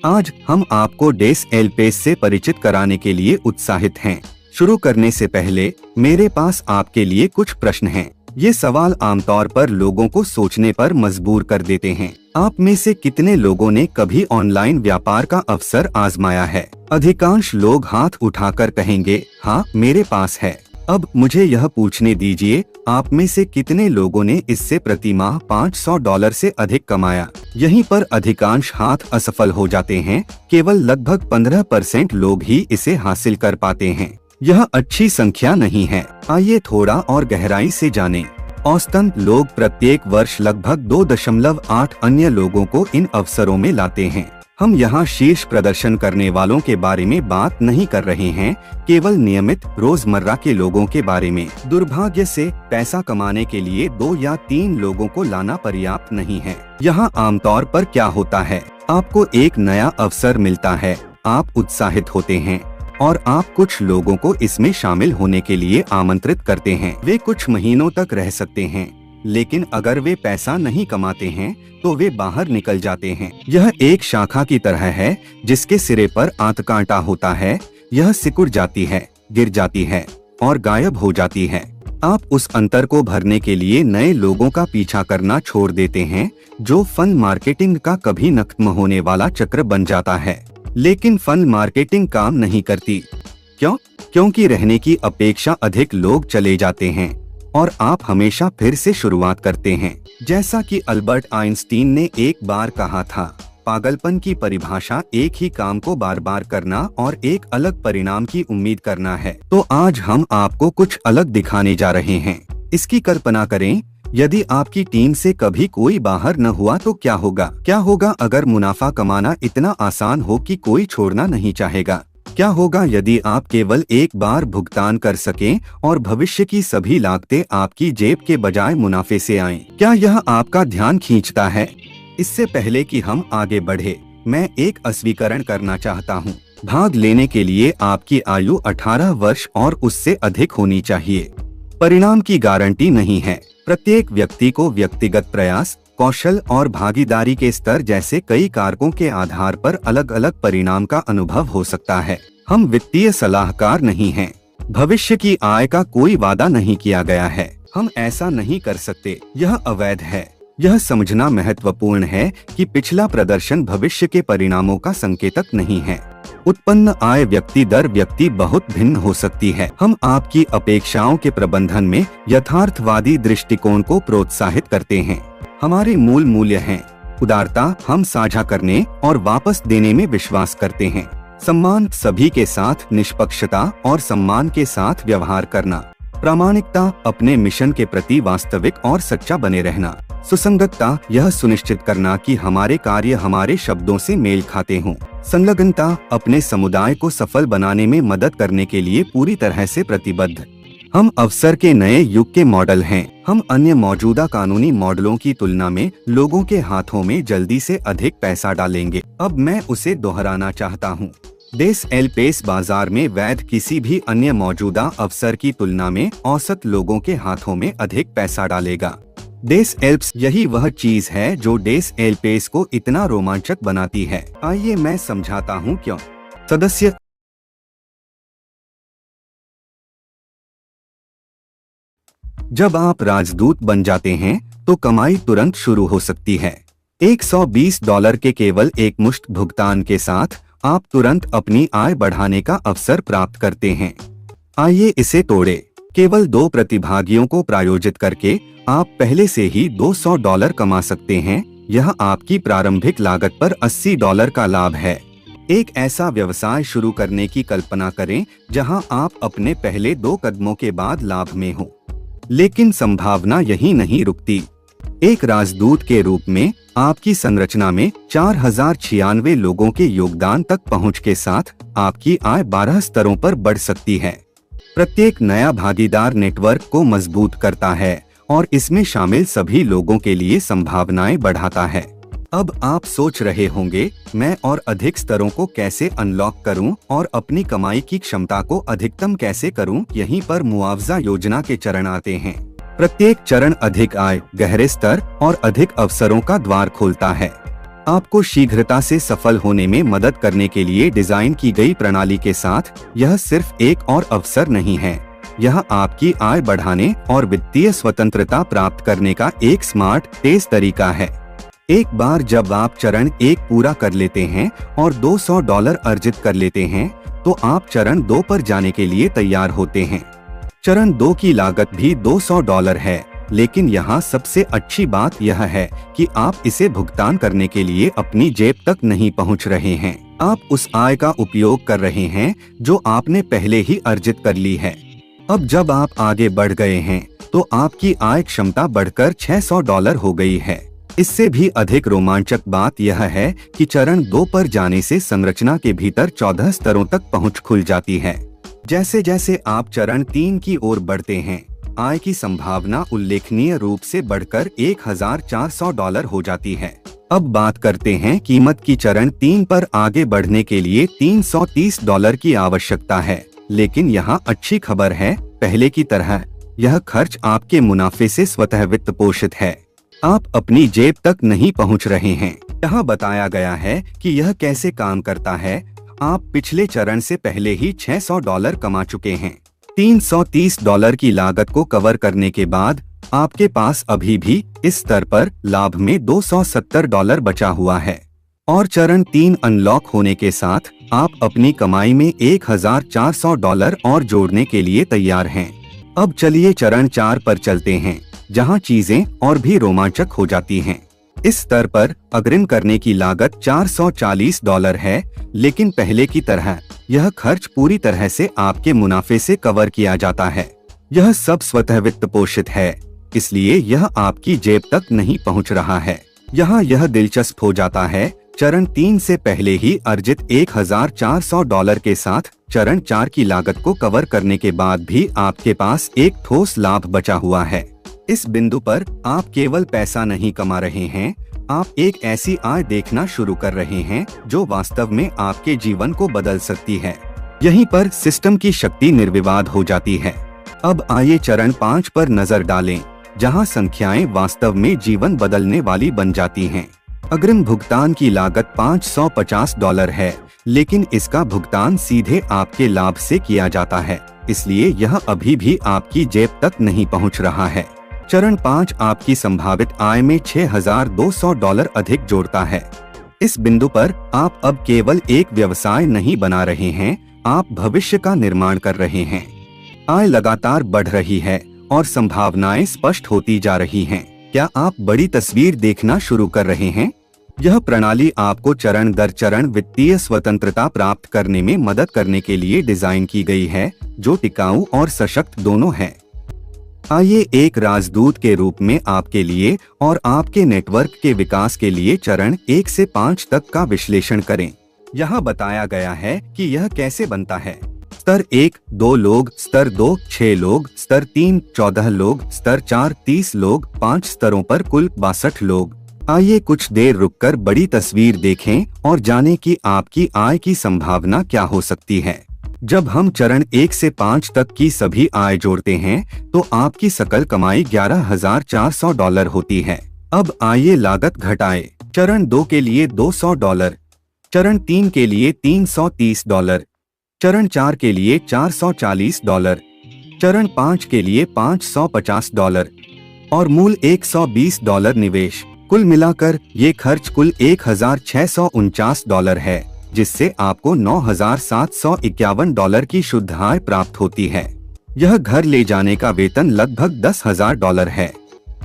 आज हम आपको डेस एलपेस से परिचित कराने के लिए उत्साहित हैं। शुरू करने से पहले मेरे पास आपके लिए कुछ प्रश्न हैं। ये सवाल आमतौर पर लोगों को सोचने पर मजबूर कर देते हैं। आप में से कितने लोगों ने कभी ऑनलाइन व्यापार का अवसर आजमाया है? अधिकांश लोग हाथ उठाकर कहेंगे, हाँ मेरे पास है। अब मुझे यह पूछने दीजिए, आप में से कितने लोगों ने इससे प्रति माह $500 से अधिक कमाया? यहीं पर अधिकांश हाथ असफल हो जाते हैं। केवल लगभग 15% लोग ही इसे हासिल कर पाते हैं। यह अच्छी संख्या नहीं है। आइए थोड़ा और गहराई से जानें। औसतन लोग प्रत्येक वर्ष लगभग 2.8 अन्य लोगों को इन अवसरों में लाते हैं। हम यहाँ शीर्ष प्रदर्शन करने वालों के बारे में बात नहीं कर रहे हैं, केवल नियमित रोजमर्रा के लोगों के बारे में। दुर्भाग्य से पैसा कमाने के लिए 2 या 3 लोगों को लाना पर्याप्त नहीं है। यहाँ आमतौर पर क्या होता है, आपको एक नया अवसर मिलता है, आप उत्साहित होते हैं और आप कुछ लोगों को इसमें शामिल होने के लिए आमंत्रित करते हैं। वे कुछ महीनों तक रह सकते हैं, लेकिन अगर वे पैसा नहीं कमाते हैं तो वे बाहर निकल जाते हैं। यह एक शाखा की तरह है जिसके सिरे पर आंतकांटा होता है। यह सिकुड़ जाती है, गिर जाती है और गायब हो जाती है। आप उस अंतर को भरने के लिए नए लोगों का पीछा करना छोड़ देते हैं, जो फंड मार्केटिंग का कभी न खत्म होने वाला चक्र बन जाता है। लेकिन फंड मार्केटिंग काम नहीं करती। क्यों? क्योंकि रहने की अपेक्षा अधिक लोग चले जाते हैं और आप हमेशा फिर से शुरुआत करते हैं। जैसा कि अल्बर्ट आइंस्टीन ने एक बार कहा था, पागलपन की परिभाषा एक ही काम को बार बार करना और एक अलग परिणाम की उम्मीद करना है। तो आज हम आपको कुछ अलग दिखाने जा रहे हैं। इसकी कल्पना करें, यदि आपकी टीम से कभी कोई बाहर न हुआ तो क्या होगा? क्या होगा अगर मुनाफा कमाना इतना आसान हो कि कोई छोड़ना नहीं चाहेगा? क्या होगा यदि आप केवल एक बार भुगतान कर सकें और भविष्य की सभी लागतें आपकी जेब के बजाय मुनाफे से आएं? क्या यह आपका ध्यान खींचता है? इससे पहले कि हम आगे बढ़े, मैं एक स्वीकरण करना चाहता हूँ। भाग लेने के लिए आपकी आयु 18 वर्ष और उससे अधिक होनी चाहिए। परिणाम की गारंटी नहीं है। प्रत्येक व्यक्ति को व्यक्तिगत प्रयास, कौशल और भागीदारी के स्तर जैसे कई कारकों के आधार पर अलग अलग परिणाम का अनुभव हो सकता है। हम वित्तीय सलाहकार नहीं हैं। भविष्य की आय का कोई वादा नहीं किया गया है। हम ऐसा नहीं कर सकते। यह अवैध है। यह समझना महत्वपूर्ण है कि पिछला प्रदर्शन भविष्य के परिणामों का संकेतक नहीं है। उत्पन्न आय व्यक्ति दर व्यक्ति बहुत भिन्न हो सकती है। हम आपकी अपेक्षाओं के प्रबंधन में यथार्थवादी दृष्टिकोण को प्रोत्साहित करते हैं। हमारे मूल मूल्य हैं उदारता, हम साझा करने और वापस देने में विश्वास करते हैं। सम्मान, सभी के साथ निष्पक्षता और सम्मान के साथ व्यवहार करना। प्रामाणिकता, अपने मिशन के प्रति वास्तविक और सच्चा बने रहना। सुसंगतता, यह सुनिश्चित करना कि हमारे कार्य हमारे शब्दों से मेल खाते हों। संलग्नता, अपने समुदाय को सफल बनाने में मदद करने के लिए पूरी तरह से प्रतिबद्ध। हम अवसर के नए युग के मॉडल हैं। हम अन्य मौजूदा कानूनी मॉडलों की तुलना में लोगों के हाथों में जल्दी से अधिक पैसा डालेंगे। अब मैं उसे दोहराना चाहता हूँ। डेस एलपेस बाजार में वैध किसी भी अन्य मौजूदा अवसर की तुलना में औसत लोगों के हाथों में अधिक पैसा डालेगा। डेस एल्प्स, यही वह चीज है जो डेस एलपेस को इतना रोमांचक बनाती है। आइए मैं समझाता हूँ क्यों। सदस्य जब आप राजदूत बन जाते हैं तो कमाई तुरंत शुरू हो सकती है। $120 के केवल एक मुश्त भुगतान के साथ आप तुरंत अपनी आय बढ़ाने का अवसर प्राप्त करते हैं। आइए इसे तोड़े। केवल 2 प्रतिभागियों को प्रायोजित करके आप पहले से ही $200 कमा सकते हैं। यह आपकी प्रारंभिक लागत पर $80 का लाभ है। एक ऐसा व्यवसाय शुरू करने की कल्पना करें जहां आप अपने पहले 2 कदमों के बाद लाभ में हो। लेकिन संभावना यही नहीं रुकती। एक राजदूत के रूप में आपकी संरचना में 4096 लोगों के योगदान तक पहुंच के साथ आपकी आय 12 स्तरों पर बढ़ सकती है। प्रत्येक नया भागीदार नेटवर्क को मजबूत करता है और इसमें शामिल सभी लोगों के लिए संभावनाएं बढ़ाता है। अब आप सोच रहे होंगे, मैं और अधिक स्तरों को कैसे अनलॉक करूं और अपनी कमाई की क्षमता को अधिकतम कैसे करूं? यहीं पर मुआवजा योजना के चरण आते हैं। प्रत्येक चरण अधिक आय, गहरे स्तर और अधिक अवसरों का द्वार खोलता है। आपको शीघ्रता से सफल होने में मदद करने के लिए डिजाइन की गई प्रणाली के साथ यह सिर्फ एक और अवसर नहीं है, यह आपकी आय बढ़ाने और वित्तीय स्वतंत्रता प्राप्त करने का एक स्मार्ट, तेज तरीका है। एक बार जब आप चरण 1 पूरा कर लेते हैं और $200 अर्जित कर लेते हैं, तो आप चरण 2 पर जाने के लिए तैयार होते हैं। चरण 2 की लागत भी $200 है, लेकिन यहाँ सबसे अच्छी बात यह है कि आप इसे भुगतान करने के लिए अपनी जेब तक नहीं पहुँच रहे हैं। आप उस आय का उपयोग कर रहे हैं जो आपने पहले ही अर्जित कर ली है। अब जब आप आगे बढ़ गए हैं, तो आपकी आय क्षमता बढ़कर $600 हो गई है। इससे भी अधिक रोमांचक बात यह है कि चरण 2 पर जाने से संरचना के भीतर 14 स्तरों तक पहुंच खुल जाती है। जैसे जैसे आप चरण 3 की ओर बढ़ते हैं, आय की संभावना उल्लेखनीय रूप से बढ़कर $1400 हो जाती है। अब बात करते हैं कीमत की। चरण 3 पर आगे बढ़ने के लिए $330 की आवश्यकता है, लेकिन यहाँ अच्छी खबर है, पहले की तरह यह खर्च आपके मुनाफे से स्वतः वित्त पोषित है। आप अपनी जेब तक नहीं पहुंच रहे हैं। यहाँ बताया गया है कि यह कैसे काम करता है। आप पिछले चरण से पहले ही $600 कमा चुके हैं। $330 की लागत को कवर करने के बाद आपके पास अभी भी इस स्तर पर लाभ में $270 बचा हुआ है, और चरण 3 अनलॉक होने के साथ आप अपनी कमाई में $1400 और जोड़ने के लिए तैयार हैं। अब चलिए चरण 4 पर चलते हैं, जहां चीजें और भी रोमांचक हो जाती हैं। इस स्तर पर अग्रिम करने की लागत $440 है, लेकिन पहले की तरह यह खर्च पूरी तरह से आपके मुनाफे से कवर किया जाता है। यह सब स्वतः वित्त पोषित है, इसलिए यह आपकी जेब तक नहीं पहुंच रहा है। यहाँ यह दिलचस्प हो जाता है, चरण 3 से पहले ही अर्जित $1400 के साथ चरण 4 की लागत को कवर करने के बाद भी आपके पास एक ठोस लाभ बचा हुआ है। इस बिंदु पर आप केवल पैसा नहीं कमा रहे हैं, आप एक ऐसी आय देखना शुरू कर रहे हैं जो वास्तव में आपके जीवन को बदल सकती है। यहीं पर सिस्टम की शक्ति निर्विवाद हो जाती है। अब आइए चरण 5 पर नजर डालें, जहां संख्याएं वास्तव में जीवन बदलने वाली बन जाती हैं। अग्रिम भुगतान की लागत $550 है, लेकिन इसका भुगतान सीधे आपके लाभ से किया जाता है, इसलिए यह अभी भी आपकी जेब तक नहीं पहुंच रहा है। चरण 5 आपकी संभावित आय में $6200 अधिक जोड़ता है। इस बिंदु पर आप अब केवल एक व्यवसाय नहीं बना रहे हैं, आप भविष्य का निर्माण कर रहे हैं। आय लगातार बढ़ रही है और संभावनाएं स्पष्ट होती जा रही हैं। क्या आप बड़ी तस्वीर देखना शुरू कर रहे हैं? यह प्रणाली आपको चरण दर चरण वित्तीय स्वतंत्रता प्राप्त करने में मदद करने के लिए डिजाइन की गई है, जो टिकाऊ और सशक्त दोनों है। आइए एक राजदूत के रूप में आपके लिए और आपके नेटवर्क के विकास के लिए चरण 1 से 5 तक का विश्लेषण करें। यहाँ बताया गया है कि यह कैसे बनता है। स्तर 1 2 लोग, स्तर 2 6 लोग, स्तर 3 14 लोग, स्तर 4 30 लोग, 5 स्तरों पर कुल 62 लोग। आइए कुछ देर रुककर बड़ी तस्वीर देखें और जानें कि आपकी आय की संभावना क्या हो सकती है। जब हम चरण 1 से 5 तक की सभी आय जोड़ते हैं, तो आपकी सकल कमाई $11400 होती है। अब आइए लागत घटाएं। चरण 2 के लिए $200, चरण 3 के लिए $330, चरण 4 के लिए $440, चरण 5 के लिए $550 और मूल $120 निवेश। कुल मिलाकर ये खर्च कुल $1649 है, जिससे आपको $9751 की शुद्ध आय प्राप्त होती है। यह घर ले जाने का वेतन लगभग $10,000 है।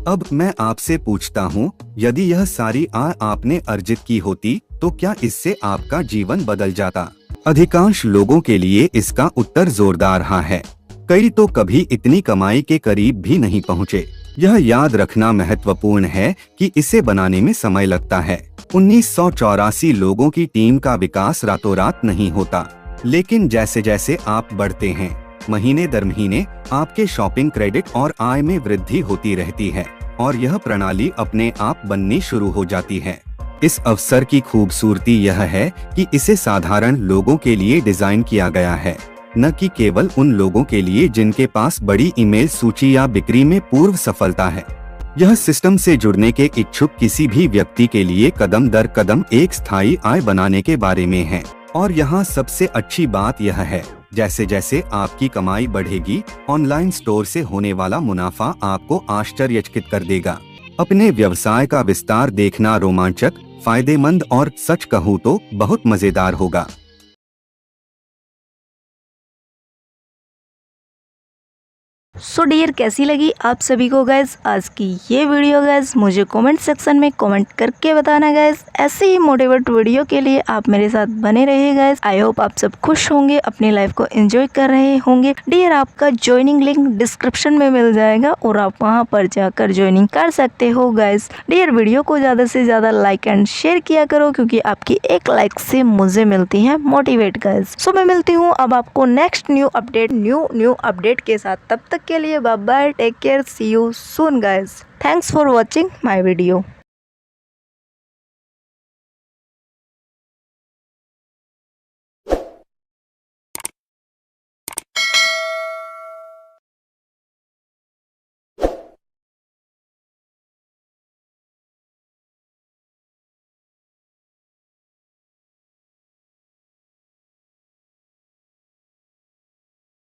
अब मैं आपसे पूछता हूँ, यदि यह सारी आय आपने अर्जित की होती, तो क्या इससे आपका जीवन बदल जाता? अधिकांश लोगों के लिए इसका उत्तर जोरदार हाँ है। कई तो कभी इतनी कमाई के करीब भी नहीं पहुँचे। यह याद रखना महत्वपूर्ण है कि इसे बनाने में समय लगता है। 1984 लोगों की टीम का विकास रातों रात नहीं होता, लेकिन जैसे जैसे आप बढ़ते हैं, महीने दर महीने आपके शॉपिंग क्रेडिट और आय में वृद्धि होती रहती है और यह प्रणाली अपने आप बननी शुरू हो जाती है। इस अवसर की खूबसूरती यह है कि इसे साधारण लोगों के लिए डिजाइन किया गया है, न कि केवल उन लोगों के लिए जिनके पास बड़ी ईमेल सूची या बिक्री में पूर्व सफलता है। यह सिस्टम से जुड़ने के इच्छुक किसी भी व्यक्ति के लिए कदम दर कदम एक स्थायी आय बनाने के बारे में है। और यहाँ सबसे अच्छी बात यह है, जैसे जैसे आपकी कमाई बढ़ेगी, ऑनलाइन स्टोर से होने वाला मुनाफा आपको आश्चर्यचकित कर देगा। अपने व्यवसाय का विस्तार देखना रोमांचक, फायदेमंद और सच कहूँ तो बहुत मजेदार होगा। सो डियर, कैसी लगी आप सभी को गाइज आज की ये वीडियो गाइज? मुझे कमेंट सेक्शन में कमेंट करके बताना गाइज। ऐसे ही मोटिवेट वीडियो के लिए आप मेरे साथ बने रहिए गाइज। आई होप आप सब खुश होंगे, अपनी लाइफ को एंजॉय कर रहे होंगे। डियर, आपका ज्वाइनिंग लिंक डिस्क्रिप्शन में मिल जाएगा और आप वहां पर जाकर ज्वाइनिंग कर सकते हो गाइज। डियर, वीडियो को ज्यादा से ज्यादा लाइक एंड शेयर किया करो, क्योंकि आपकी एक लाइक से मुझे मिलती है मोटिवेट गाइज। सो मैं मिलती हूँ अब आपको नेक्स्ट न्यू अपडेट के साथ। तब तक के लिए bye bye, take care, see you soon guys. Thanks for watching my video.